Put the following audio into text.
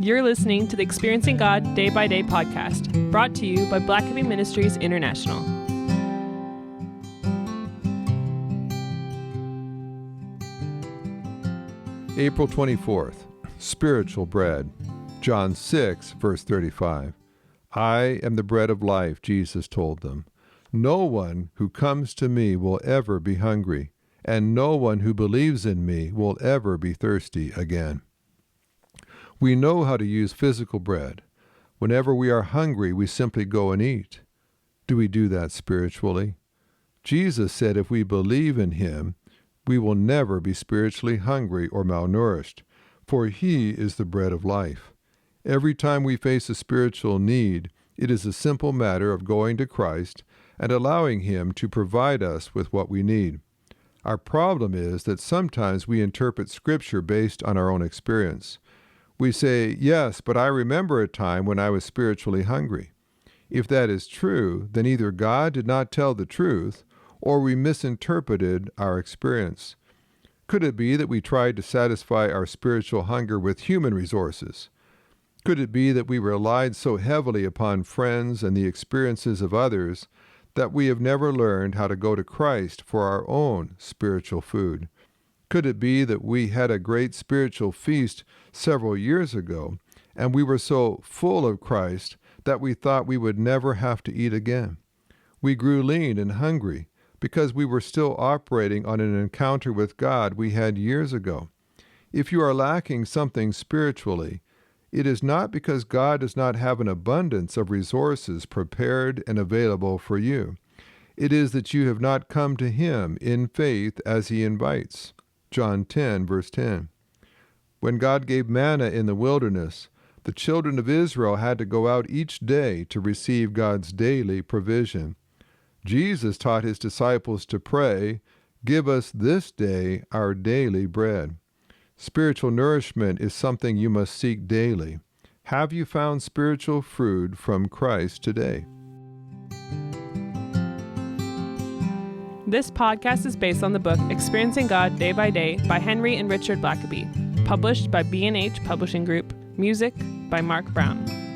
You're listening to the Experiencing God Day by Day podcast, brought to you by Blackaby Ministries International. April 24th, Spiritual Bread. John 6, verse 35. I am the bread of life, Jesus told them. No one who comes to me will ever be hungry, and no one who believes in me will ever be thirsty again. We know how to use physical bread. Whenever we are hungry, we simply go and eat. Do we do that spiritually? Jesus said if we believe in him, we will never be spiritually hungry or malnourished, for he is the bread of life. Every time we face a spiritual need, it is a simple matter of going to Christ and allowing him to provide us with what we need. Our problem is that sometimes we interpret Scripture based on our own experience. We say, yes, but I remember a time when I was spiritually hungry. If that is true, then either God did not tell the truth, or we misinterpreted our experience. Could it be that we tried to satisfy our spiritual hunger with human resources? Could it be that we relied so heavily upon friends and the experiences of others that we have never learned how to go to Christ for our own spiritual food? Could it be that we had a great spiritual feast several years ago, and we were so full of Christ that we thought we would never have to eat again? We grew lean and hungry because we were still operating on an encounter with God we had years ago. If you are lacking something spiritually, it is not because God does not have an abundance of resources prepared and available for you. It is that you have not come to him in faith as he invites. John 10, verse 10. When God gave manna in the wilderness, the children of Israel had to go out each day to receive God's daily provision. Jesus taught his disciples to pray, "Give us this day our daily bread." Spiritual nourishment is something you must seek daily. Have you found spiritual food from Christ today? This podcast is based on the book Experiencing God Day by Day by Henry and Richard Blackaby, published by B&H Publishing Group, music by Mark Brown.